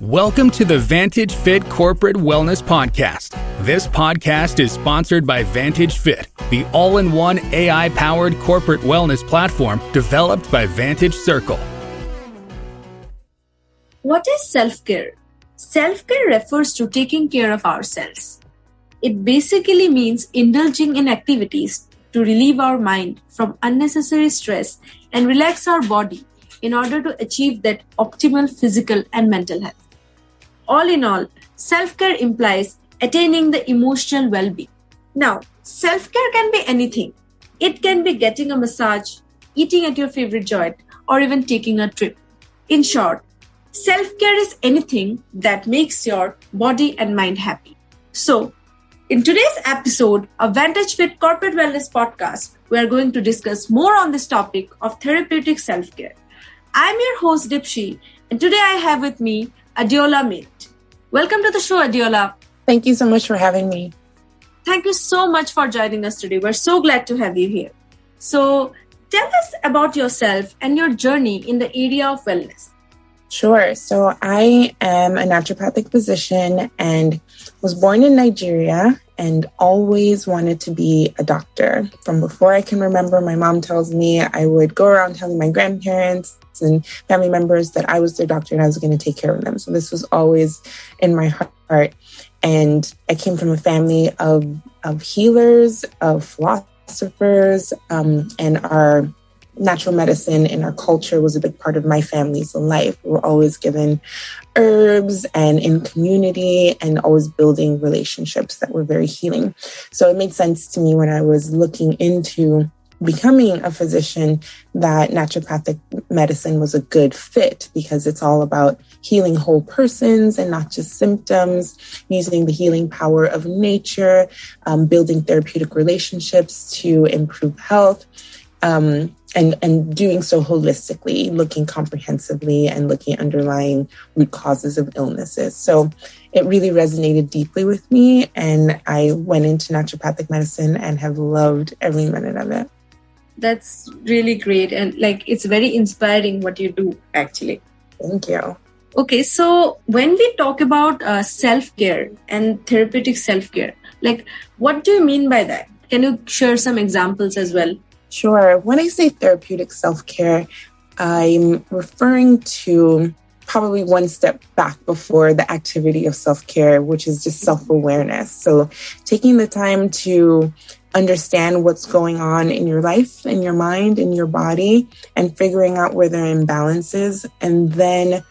Welcome to the Vantage Fit Corporate Wellness Podcast. This podcast is sponsored by Vantage Fit, the all-in-one AI-powered corporate wellness platform developed by Vantage Circle. What is self-care? Self-care refers to taking care of ourselves. It basically means indulging in activities to relieve our mind from unnecessary stress and relax our body in order to achieve that optimal physical and mental health. All in all, self-care implies attaining the emotional well-being. Now, self-care can be anything. It can be getting a massage, eating at your favorite joint, or even taking a trip. In short, self-care is anything that makes your body and mind happy. So, in today's episode of Vantage Fit Corporate Wellness Podcast, we are going to discuss more on this topic of therapeutic self-care. I'm your host, Dipshi, and today I have with me Adeola Mead. Welcome to the show, Adeola. Thank you so much for having me. Thank you so much for joining us today. We're so glad to have you here. So, tell us about yourself and your journey in the area of wellness. Sure. So I am a naturopathic physician and was born in Nigeria and always wanted to be a doctor. From before I can remember, my mom tells me I would go around telling my grandparents and family members that I was their doctor and I was going to take care of them. So this was always in my heart. And I came from a family of healers, of philosophers, and our natural medicine in our culture was a big part of my family's life. We were always given herbs and in community and always building relationships that were very healing. So it made sense to me when I was looking into becoming a physician that naturopathic medicine was a good fit because it's all about healing whole persons and not just symptoms, using the healing power of nature, building therapeutic relationships to improve health. And doing so holistically, looking comprehensively and looking at underlying root causes of illnesses. So it really resonated deeply with me. And I went into naturopathic medicine and have loved every minute of it. That's really great. And it's very inspiring what you do, actually. Thank you. Okay, so when we talk about self-care and therapeutic self-care, what do you mean by that? Can you share some examples as well? Sure. When I say therapeutic self-care, I'm referring to probably one step back before the activity of self-care, which is just self-awareness. So taking the time to understand what's going on in your life, in your mind, in your body, and figuring out where there are imbalances. And then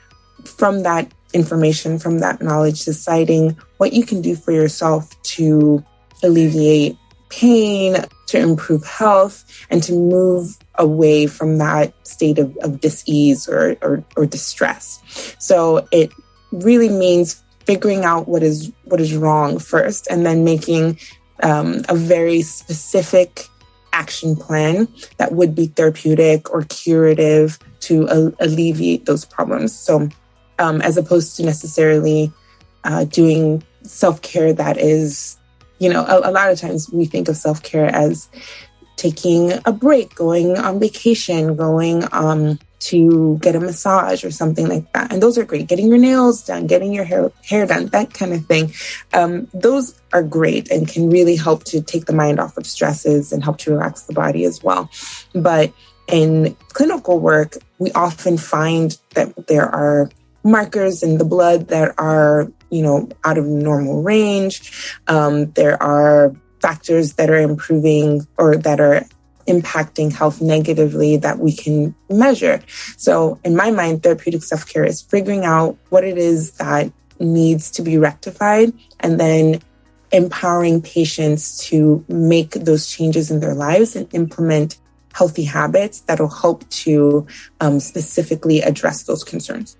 from that information, from that knowledge, deciding what you can do for yourself to alleviate pain, to improve health, and to move away from that state of dis-ease or distress. So it really means figuring out what is wrong first, and then making a very specific action plan that would be therapeutic or curative to alleviate those problems. So as opposed to necessarily doing self-care that is, a lot of times we think of self-care as taking a break, going on vacation, going to get a massage or something like that. And those are great. Getting your nails done, getting your hair done, that kind of thing. Those are great and can really help to take the mind off of stresses and help to relax the body as well. But in clinical work, we often find that there are markers in the blood that are out of normal range. There are factors that are improving or that are impacting health negatively that we can measure. So in my mind, therapeutic self-care is figuring out what it is that needs to be rectified and then empowering patients to make those changes in their lives and implement healthy habits that will help to specifically address those concerns.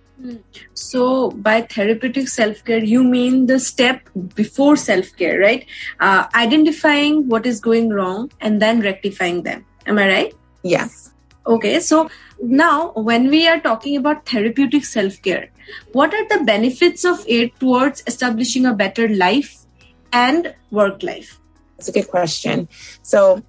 So by therapeutic self-care, you mean the step before self-care, right? Identifying what is going wrong and then rectifying them. Am I right? Yes. Okay. So now when we are talking about therapeutic self-care, what are the benefits of it towards establishing a better life and work life? That's a good question. So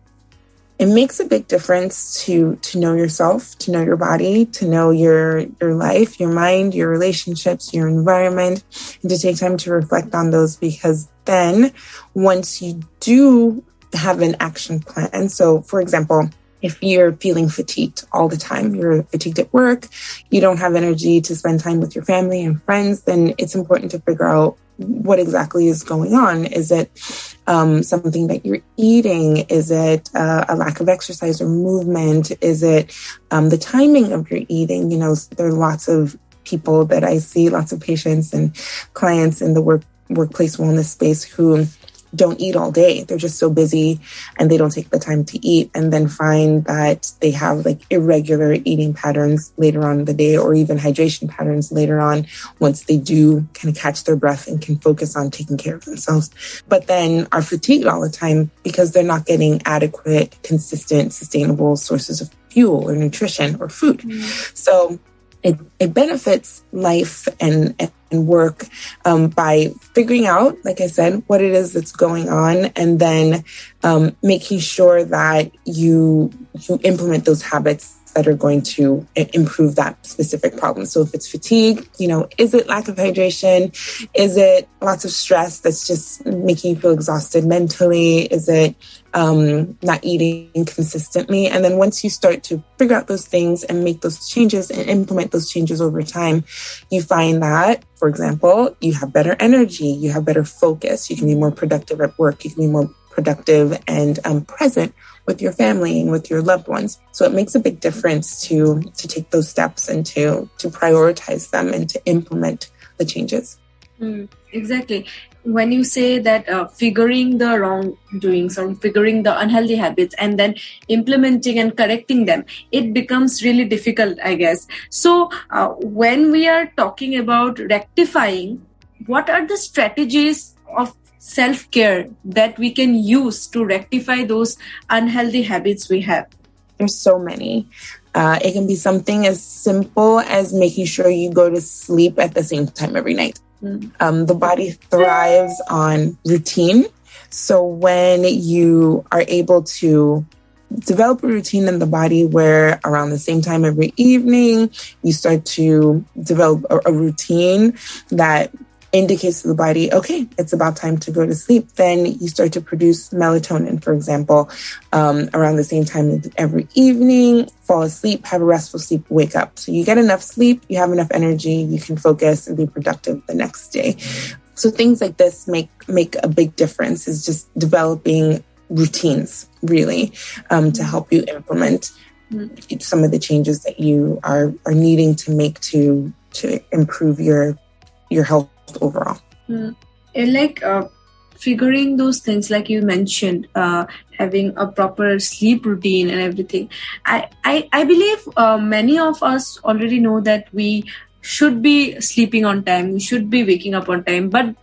it makes a big difference to know yourself, to know your body, to know your life, your mind, your relationships, your environment, and to take time to reflect on those, because then once you do have an action plan. So for example, if you're feeling fatigued all the time, you're fatigued at work, you don't have energy to spend time with your family and friends, then it's important to figure out what exactly is going on. Is it something that you're eating? Is it a lack of exercise or movement? Is it the timing of your eating? There are lots of people that I see, lots of patients and clients in the workplace wellness space who don't eat all day. They're just so busy and they don't take the time to eat, and then find that they have like irregular eating patterns later on in the day, or even hydration patterns later on once they do kind of catch their breath and can focus on taking care of themselves, but then are fatigued all the time because they're not getting adequate, consistent, sustainable sources of fuel or nutrition or food. Mm. So it benefits life and work by figuring out, like I said, what it is that's going on, and then making sure that you implement those habits that are going to improve that specific problem. So if it's fatigue, is it lack of hydration? Is it lots of stress that's just making you feel exhausted mentally? Is it not eating consistently? And then once you start to figure out those things and make those changes and implement those changes over time, you find that, for example, you have better energy, you have better focus, you can be more productive at work, you can be more productive and present with your family and with your loved ones. So it makes a big difference to take those steps and to prioritize them and to implement the changes. Exactly. When you say that figuring the wrongdoings or figuring the unhealthy habits and then implementing and correcting them, it becomes really difficult, I guess. So when we are talking about rectifying, what are the strategies of self-care that we can use to rectify those unhealthy habits we have? There's so many. It can be something as simple as making sure you go to sleep at the same time every night. The body thrives on routine. So when you are able to develop a routine in the body where around the same time every evening, you start to develop a routine that indicates to the body, okay, it's about time to go to sleep, then you start to produce melatonin, for example, around the same time every evening, fall asleep, have a restful sleep, wake up. So you get enough sleep, you have enough energy, you can focus and be productive the next day. So things like this make a big difference, is just developing routines, really, to help you implement some of the changes that you are needing to make to improve your health overall. Like figuring those things, like you mentioned, having a proper sleep routine and everything. I believe many of us already know that we should be sleeping on time, we should be waking up on time, but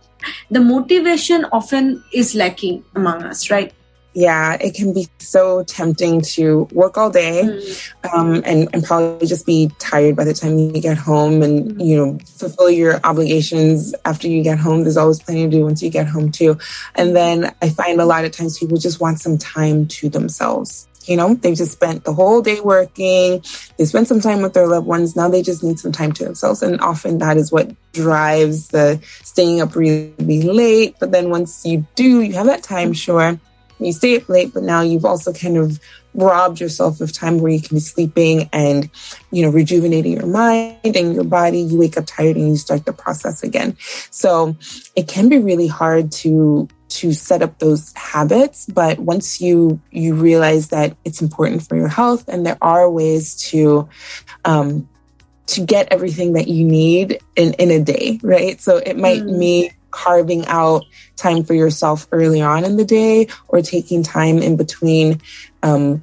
the motivation often is lacking among us, right? Yeah, it can be so tempting to work all day and probably just be tired by the time you get home and, fulfill your obligations after you get home. There's always plenty to do once you get home too. And then I find a lot of times people just want some time to themselves. They've just spent the whole day working. They spent some time with their loved ones. Now they just need some time to themselves. And often that is what drives the staying up really late. But then once you have that time, sure, you stay up late, but now you've also kind of robbed yourself of time where you can be sleeping and, rejuvenating your mind and your body. You wake up tired and you start the process again. So it can be really hard to set up those habits. But once you realize that it's important for your health and there are ways to get everything that you need in a day, right? So it might mean carving out time for yourself early on in the day, or taking time in between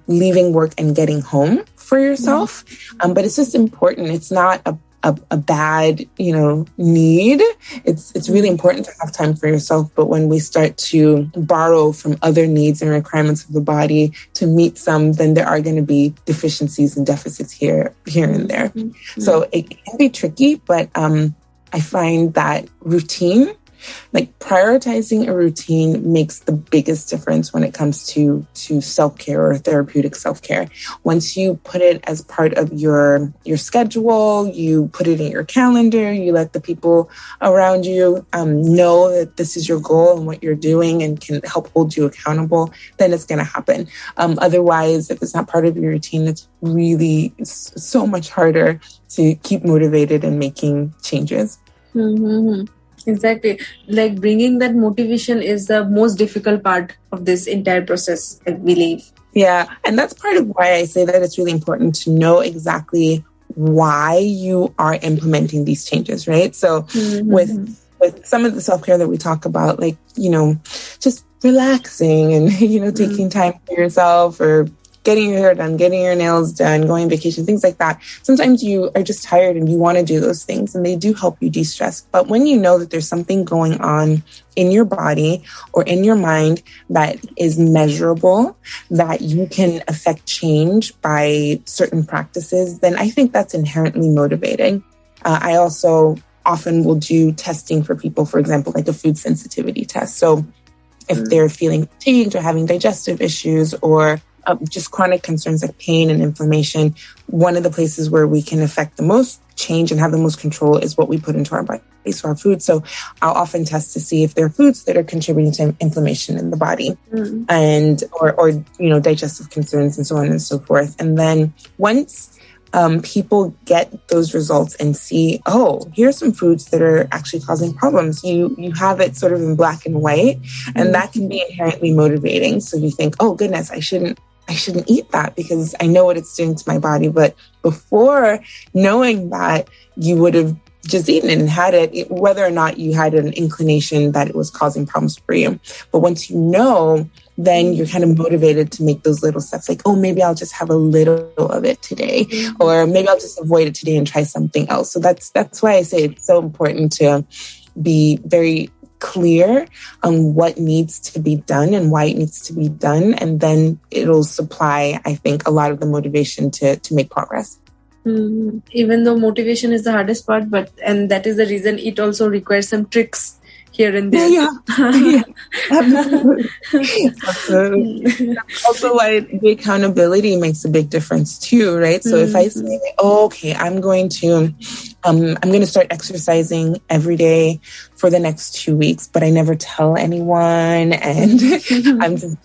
leaving work and getting home for yourself. But it's just important. It's not a bad, need. It's really important to have time for yourself. But when we start to borrow from other needs and requirements of the body to meet some, then there are going to be deficiencies and deficits here and there. So it can be tricky, but I find that routine Like prioritizing a routine makes the biggest difference when it comes to self-care or therapeutic self-care. Once you put it as part of your schedule, you put it in your calendar, you let the people around you know that this is your goal and what you're doing and can help hold you accountable, then it's going to happen. Otherwise, if it's not part of your routine, it's really so much harder to keep motivated and making changes. Mm-hmm. Exactly. Like bringing that motivation is the most difficult part of this entire process, I believe. Yeah. And that's part of why I say that it's really important to know exactly why you are implementing these changes, right? So with some of the self-care that we talk about, like, just relaxing and, taking time for yourself or getting your hair done, getting your nails done, going on vacation, things like that. Sometimes you are just tired and you want to do those things and they do help you de-stress. But when you know that there's something going on in your body or in your mind that is measurable, that you can affect change by certain practices, then I think that's inherently motivating. I also often will do testing for people, for example, like a food sensitivity test. So if they're feeling fatigued or having digestive issues or just chronic concerns like pain and inflammation, one of the places where we can affect the most change and have the most control is what we put into our body, so our food. So I'll often test to see if there are foods that are contributing to inflammation in the body and or digestive concerns and so on and so forth. And then once people get those results and see, oh, here's some foods that are actually causing problems. You have it sort of in black and white, and that can be inherently motivating. So you think, oh goodness, I shouldn't eat that because I know what it's doing to my body. But before knowing that, you would have just eaten it and had it, whether or not you had an inclination that it was causing problems for you. But once you know, then you're kind of motivated to make those little steps like, oh, maybe I'll just have a little of it today, or maybe I'll just avoid it today and try something else. So that's why I say it's so important to be very clear on what needs to be done and why it needs to be done. And then it'll supply, I think, a lot of the motivation to make progress. Even though motivation is the hardest part, and that is the reason it also requires some tricks here and there. Yeah, absolutely. That's also why the accountability makes a big difference too, right? So if I say, oh, okay, I'm going to start exercising every day for the next 2 weeks, but I never tell anyone, and I'm just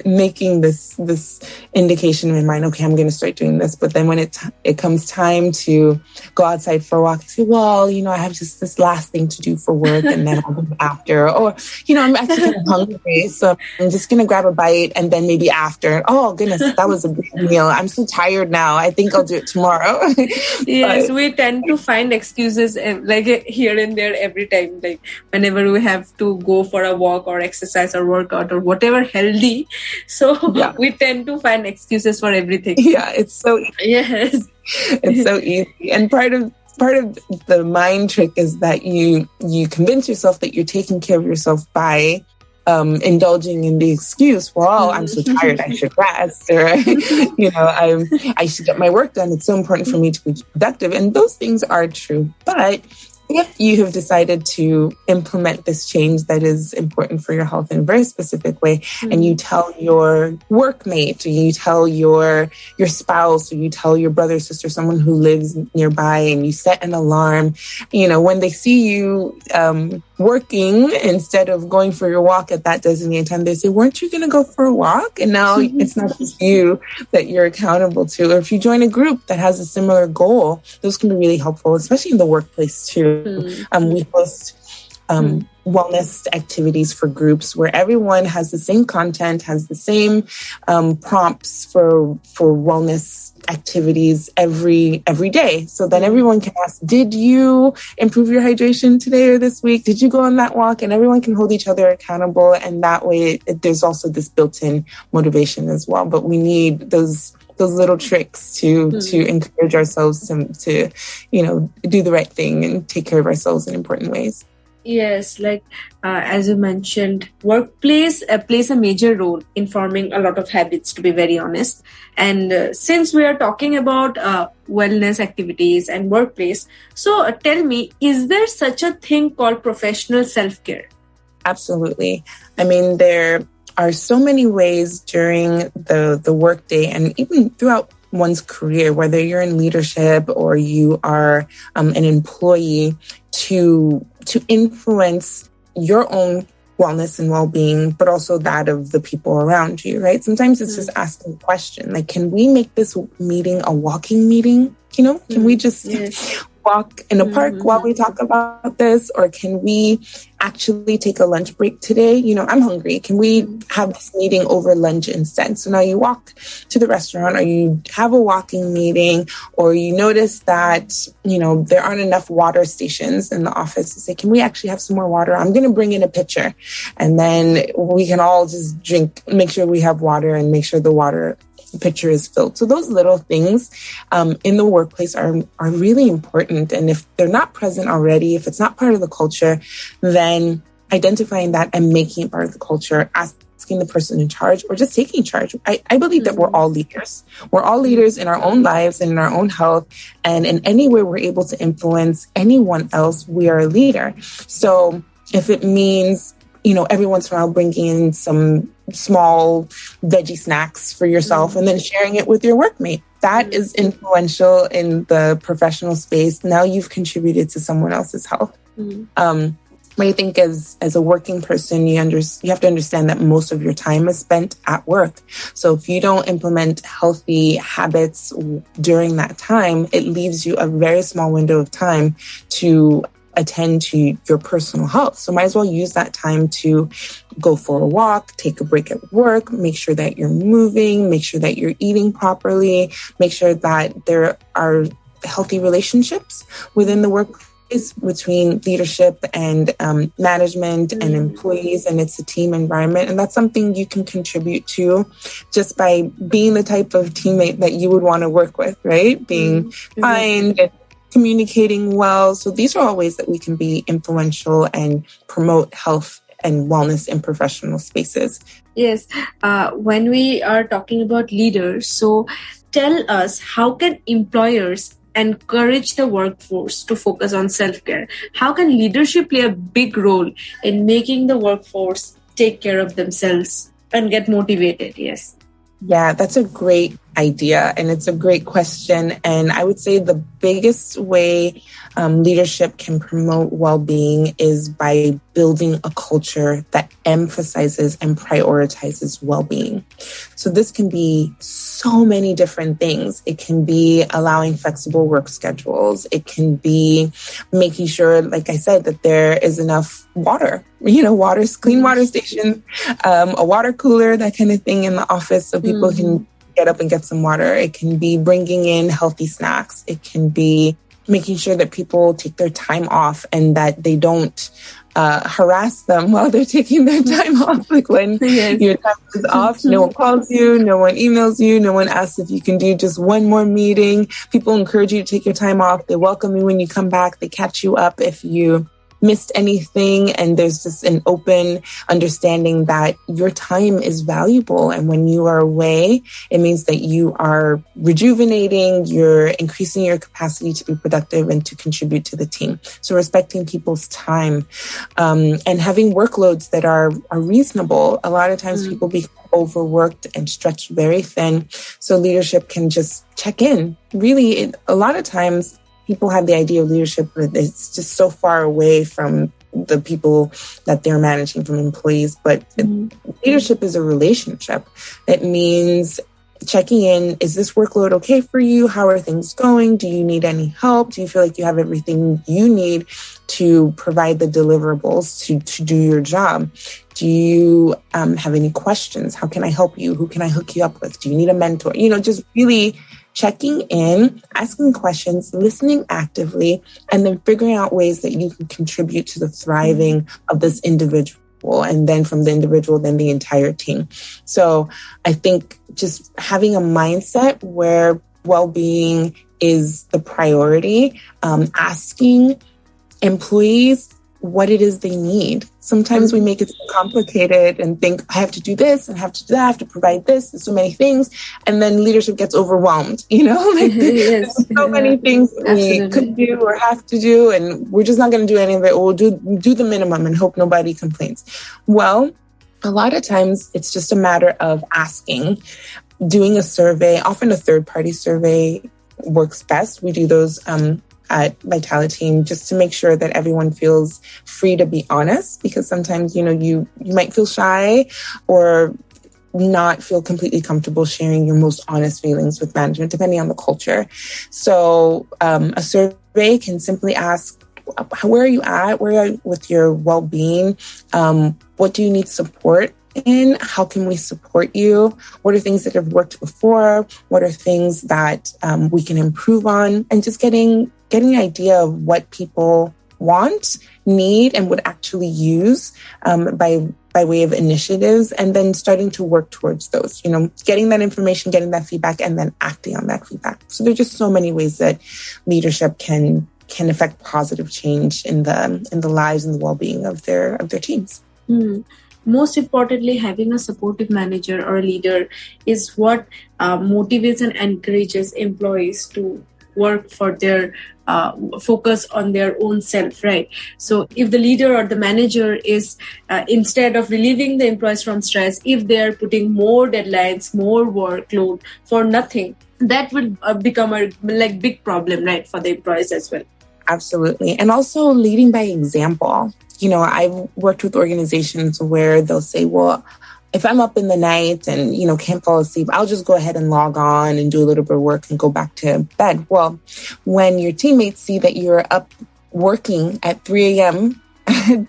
making this indication in my mind, okay, I'm going to start doing this. But then when it comes time to go outside for a walk, I say, well, I have just this last thing to do for work and then I'll go after. Or, I'm actually kind of hungry, so I'm just going to grab a bite and then maybe after. Oh, goodness, that was a big meal. I'm so tired now. I think I'll do it tomorrow. Yes, we tend to find excuses like here and there every time, like whenever we have to go for a walk or exercise or workout or whatever healthy. So we tend to find excuses for everything. Yeah, it's so easy. Yes. It's so easy. And part of the mind trick is that you convince yourself that you're taking care of yourself by indulging in the excuse, well, I'm so tired, I should rest, or I should get my work done. It's so important for me to be productive. And those things are true. But if you have decided to implement this change that is important for your health in a very specific way, and you tell your workmate, or you tell your spouse, or you tell your brother, sister, someone who lives nearby, and you set an alarm, when they see you working instead of going for your walk at that designated time, they say, weren't you going to go for a walk? And now it's not just you that you're accountable to. Or if you join a group that has a similar goal, those can be really helpful, especially in the workplace too. We host wellness activities for groups where everyone has the same content, has the same prompts for wellness activities every day. So then everyone can ask, did you improve your hydration today or this week? Did you go on that walk? And everyone can hold each other accountable. And that way there's also this built-in motivation as well. But we need those little tricks to encourage ourselves to do the right thing and take care of ourselves in important ways. Yes, as you mentioned, workplace plays a major role in forming a lot of habits, to be very honest. And since we are talking about wellness activities and workplace, so tell me, is there such a thing called professional self-care? Absolutely. I mean, there are so many ways during the workday and even throughout one's career, whether you're in leadership or you are an employee, to influence your own wellness and well-being, but also that of the people around you, right? Sometimes it's just asking a question, like, can we make this meeting a walking meeting? Can we just walk in a park while we talk about this? Or can we actually take a lunch break today? I'm hungry. Can we have this meeting over lunch instead? So now you walk to the restaurant, or you have a walking meeting, or you notice that, there aren't enough water stations in the office. You say, can we actually have some more water? I'm going to bring in a pitcher, and then we can all just drink, make sure we have water, and make sure the water pitcher is filled. So those little things in the workplace are really important. And if they're not present already, if it's not part of the culture, then identifying that and making it part of the culture, asking the person in charge, or just taking charge. I believe that we're all leaders. We're all leaders in our own lives and in our own health. And in any way we're able to influence anyone else, we are a leader. So if it means, every once in a while bringing in some small veggie snacks for yourself and then sharing it with your workmate, that is influential in the professional space. Now you've contributed to someone else's health. But I think as a working person, you have to understand that most of your time is spent at work. So if you don't implement healthy habits during that time, it leaves you a very small window of time to attend to your personal health. So might as well use that time to go for a walk, take a break at work, make sure that you're moving, make sure that you're eating properly, make sure that there are healthy relationships within the workplace between leadership and management and employees, and it's a team environment. And that's something you can contribute to just by being the type of teammate that you would want to work with, right? Being kind and communicating well. So these are all ways that we can be influential and promote health and wellness in professional spaces. Yes. When we are talking about leaders, so tell us, how can employers encourage the workforce to focus on self-care? How can leadership play a big role in making the workforce take care of themselves and get motivated? Yes. Yeah, that's a great idea. And it's a great question. And I would say the biggest way leadership can promote well-being is by building a culture that emphasizes and prioritizes well-being. So this can be so many different things. It can be allowing flexible work schedules. It can be making sure, like I said, that there is enough water, clean water stations, a water cooler, that kind of thing in the office so people can get up and get some water. It can be bringing in healthy snacks. It can be making sure that people take their time off and that they don't harass them while they're taking their time off. Like when your time is off, no one calls you, no one emails you, no one asks if you can do just one more meeting. People encourage you to take your time off. They welcome you when you come back. They catch you up if you missed anything, and there's just an open understanding that your time is valuable. And when you are away, it means that you are rejuvenating, you're increasing your capacity to be productive and to contribute to the team. So respecting people's time and having workloads that are reasonable. A lot of times people become overworked and stretched very thin. So leadership can just check in. Really, a lot of times people have the idea of leadership, but it's just so far away from the people that they're managing, from employees. But leadership is a relationship. It means checking in. Is this workload okay for you? How are things going? Do you need any help? Do you feel like you have everything you need to provide the deliverables to do your job? Do you have any questions? How can I help you? Who can I hook you up with? Do you need a mentor? Just really checking in, asking questions, listening actively, and then figuring out ways that you can contribute to the thriving of this individual. And then from the individual, then the entire team. So I think just having a mindset where well-being is the priority, asking employees what it is they need. Sometimes we make it so complicated and think, I have to do this and have to do that, I have to provide this and so many things. And then leadership gets overwhelmed, like Yes. there's so many things that we could do or have to do, and we're just not going to do any of it. We'll do the minimum and hope nobody complains. Well, a lot of times it's just a matter of asking, doing a survey. Often a third-party survey works best. We do those at VitaliTeam just to make sure that everyone feels free to be honest, because sometimes, you might feel shy or not feel completely comfortable sharing your most honest feelings with management, depending on the culture. So a survey can simply ask, where are you at? Where are you with your well-being? What do you need support in? How can we support you? What are things that have worked before? What are things that we can improve on? And just getting an idea of what people want, need, and would actually use by way of initiatives, and then starting to work towards those, getting that information, getting that feedback, and then acting on that feedback. So there's just so many ways that leadership can affect positive change in the lives and the well-being of their teams. Most importantly, having a supportive manager or leader is what motivates and encourages employees to work for their focus on their own self, right? So if the leader or the manager is, instead of relieving the employees from stress, if they are putting more deadlines, more workload for nothing, that will become a big problem, right, for the employees as well. Absolutely. And also leading by example. I've worked with organizations where they'll say, well, if I'm up in the night and, can't fall asleep, I'll just go ahead and log on and do a little bit of work and go back to bed. Well, when your teammates see that you're up working at 3 a.m.,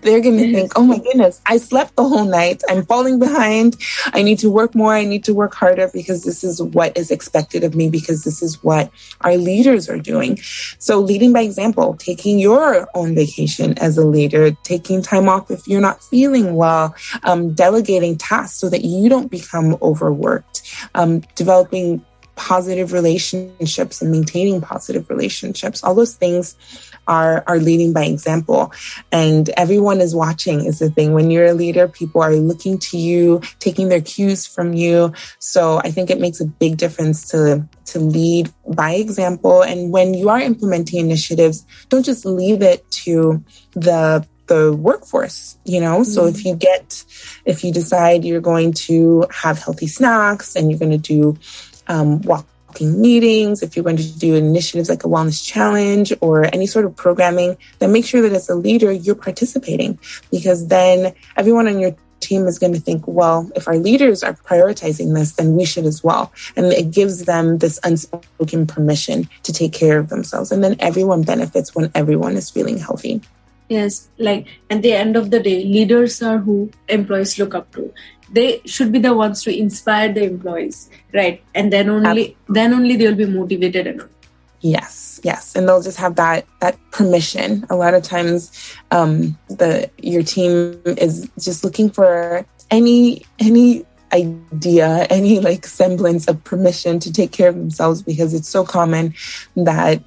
they're going to think, oh my goodness, I slept the whole night. I'm falling behind. I need to work more. I need to work harder because this is what is expected of me, because this is what our leaders are doing. So leading by example, taking your own vacation as a leader, taking time off if you're not feeling well, delegating tasks so that you don't become overworked, developing positive relationships and maintaining positive relationships. All those things are leading by example, and everyone is watching is the thing. When you're a leader, people are looking to you, taking their cues from you. So I think it makes a big difference to lead by example. And when you are implementing initiatives, don't just leave it to the workforce, So if you decide you're going to have healthy snacks and you're going to do walking meetings, if you're going to do initiatives like a wellness challenge or any sort of programming, then make sure that as a leader, you're participating, because then everyone on your team is going to think, well, if our leaders are prioritizing this, then we should as well. And it gives them this unspoken permission to take care of themselves. And then everyone benefits when everyone is feeling healthy. Yes, at the end of the day, leaders are who employees look up to. They should be the ones to inspire the employees, right? And then only they'll be motivated enough. Yes. And they'll just have that permission. A lot of times your team is just looking for any idea, any semblance of permission to take care of themselves, because it's so common that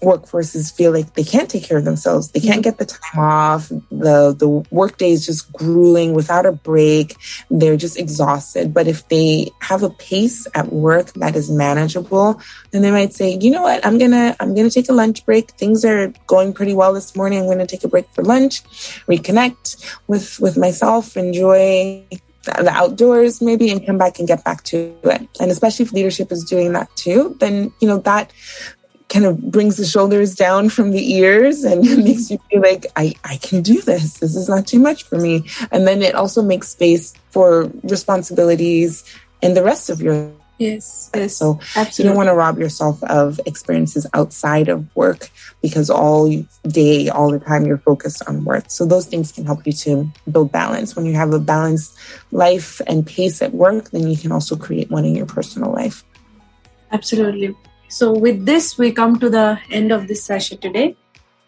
workforces feel like they can't take care of themselves. They can't get the time off. The workday is just grueling without a break. They're just exhausted. But if they have a pace at work that is manageable, then they might say, you know what, I'm gonna take a lunch break. Things are going pretty well this morning. I'm gonna take a break for lunch, reconnect with myself, enjoy the outdoors maybe, and come back and get back to it. And especially if leadership is doing that too, then that kind of brings the shoulders down from the ears and makes you feel like I can do this. This is not too much for me. And then it also makes space for responsibilities in the rest of your life. Yes. So absolutely. You don't want to rob yourself of experiences outside of work because all day, all the time, you're focused on work. So those things can help you to build balance. When you have a balanced life and pace at work, then you can also create one in your personal life. Absolutely. So with this, we come to the end of this session today.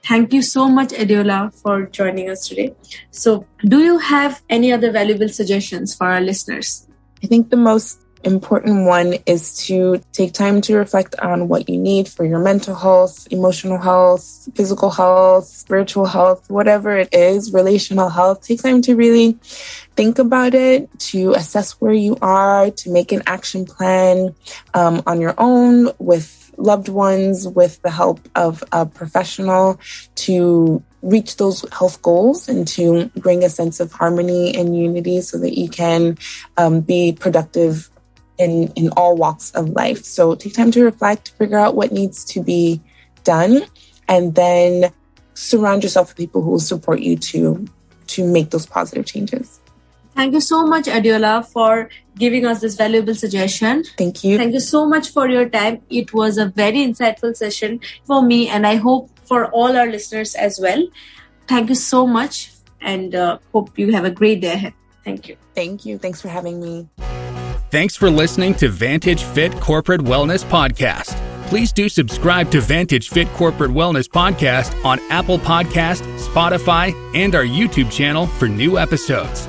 Thank you so much, Adeola, for joining us today. So do you have any other valuable suggestions for our listeners? I think the most important one is to take time to reflect on what you need for your mental health, emotional health, physical health, spiritual health, whatever it is, relational health. Take time to really think about it, to assess where you are, to make an action plan on your own with loved ones, with the help of a professional, to reach those health goals and to bring a sense of harmony and unity so that you can be productive in all walks of life. So take time to reflect, figure out what needs to be done, and then surround yourself with people who will support you to make those positive changes. Thank you so much, Adeola, for giving us this valuable suggestion. Thank you. Thank you so much for your time. It was a very insightful session for me, and I hope for all our listeners as well. Thank you so much, and hope you have a great day ahead. Thank you. Thank you. Thanks for having me. Thanks for listening to Vantage Fit Corporate Wellness Podcast. Please do subscribe to Vantage Fit Corporate Wellness Podcast on Apple Podcasts, Spotify, and our YouTube channel for new episodes.